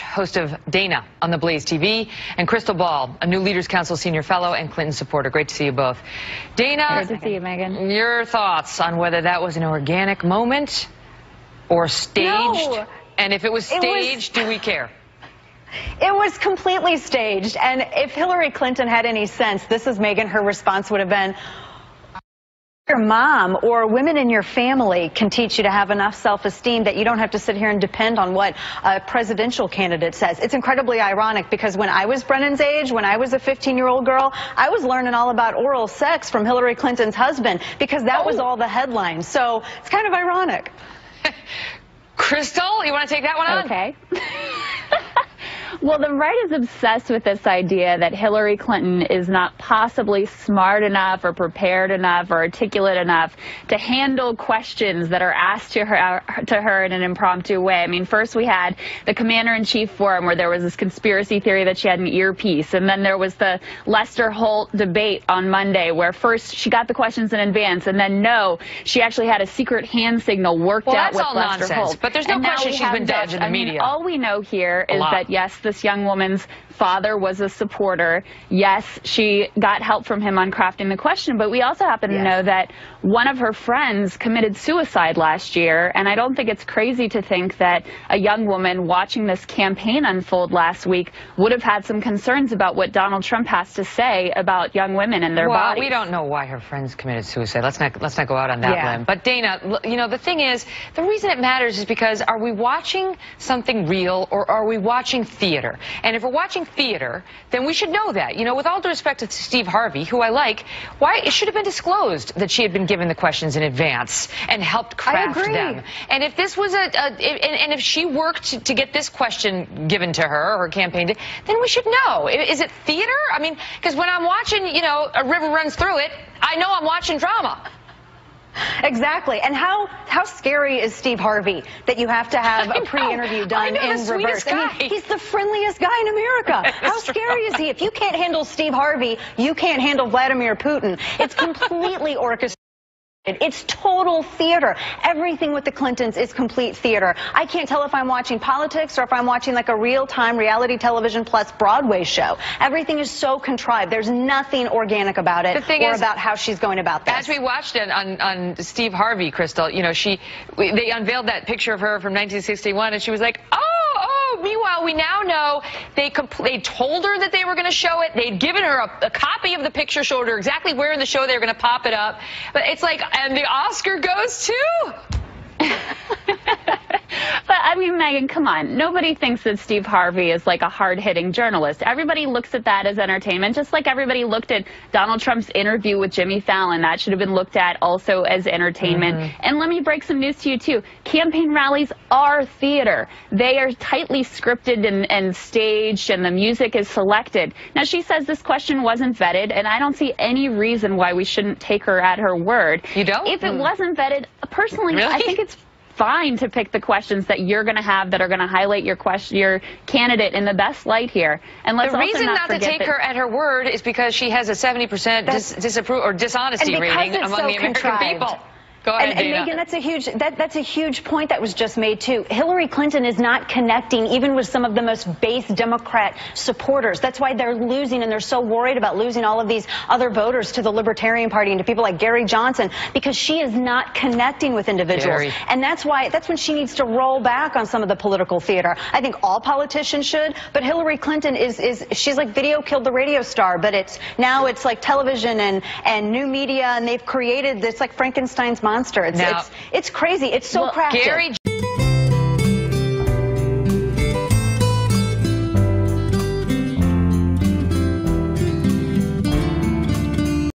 Host of Dana on the Blaze TV, and Crystal Ball, a new Leaders Council senior fellow and Clinton supporter. Great to see you both. Dana, good to see you, Megyn. Your thoughts on whether that was an organic moment or staged? No. And if it was staged, do we care? It was completely staged. And if Hillary Clinton had any sense, this is Megyn, her response would have been, your mom or women in your family can teach you to have enough self-esteem that you don't have to sit here and depend on what a presidential candidate says. It's incredibly ironic because when I was Brennan's age, when I was a 15-year-old girl, I was learning all about oral sex from Hillary Clinton's husband because that was all the headlines. So it's kind of ironic. Crystal, you want to take that one on? Okay. Well, the right is obsessed with this idea that Hillary Clinton is not possibly smart enough or prepared enough or articulate enough to handle questions that are asked to her in an impromptu way. I mean, first we had the Commander-in-Chief Forum where there was this conspiracy theory that she had an earpiece, and then there was the Lester Holt debate on Monday where first she got the questions in advance, and then no, she actually had a secret hand signal worked out with Lester Holt. But there's no question she's been dodged in the media. All we know here is that, yes, this young woman's father was a supporter. Yes, she got help from him on crafting the question, but we also happen to know that one of her friends committed suicide last year, and I don't think it's crazy to think that a young woman watching this campaign unfold last week would have had some concerns about what Donald Trump has to say about young women and their bodies. Well, we don't know why her friends committed suicide. Let's not go out on that limb. But Dana, you know, the thing is, the reason it matters is because are we watching something real or are we watching theater? And if we're watching theater, then we should know that. You know, with all due respect to Steve Harvey, who I like, why it should have been disclosed that she had been given the questions in advance and helped craft them. And if this was and if she worked to get this question given to her, or her campaign did, then we should know. Is it theater? I mean, because when I'm watching, you know, A River Runs Through It, I know I'm watching drama. Exactly. And how scary is Steve Harvey that you have to have a pre-interview done in reverse? I mean, he's the friendliest guy in America. How scary is he? If you can't handle Steve Harvey, you can't handle Vladimir Putin. It's completely orchestrated. It's total theater. Everything with the Clintons is complete theater. I can't tell if I'm watching politics or if I'm watching like a real-time reality television plus Broadway show. Everything is so contrived. There's nothing organic about it or about how she's going about this. As we watched it on Steve Harvey, Crystal, you know, they unveiled that picture of her from 1961, and she was like, oh. Meanwhile, we now know they told her that they were going to show it. They'd given her a copy of the picture, showed her exactly where in the show they were going to pop it up. But it's like, and the Oscar goes to... But, I mean, Megyn, come on. Nobody thinks that Steve Harvey is like a hard-hitting journalist. Everybody looks at that as entertainment, just like everybody looked at Donald Trump's interview with Jimmy Fallon. That should have been looked at also as entertainment. And let me break some news to you, too. Campaign rallies are theater. They are tightly scripted and staged, and the music is selected. Now, she says this question wasn't vetted, and I don't see any reason why we shouldn't take her at her word. You don't? If it wasn't vetted, personally, really? I think it's fine to pick the questions that you're going to have that are going to highlight your candidate in the best light here. And let's the also reason not to take that her at her word is because she has a 70% disapproval or dishonesty rating among the American people. Go ahead, and Megyn, that's a huge point that was just made too. Hillary Clinton is not connecting even with some of the most base Democrat supporters. That's why they're losing, and they're so worried about losing all of these other voters to the Libertarian Party and to people like Gary Johnson, because she is not connecting with individuals. And that's when she needs to roll back on some of the political theater. I think all politicians should, but Hillary Clinton she's like video killed the radio star, but now it's like television and new media, and they've created this like Frankenstein's monster. It's crazy. It's so crafted.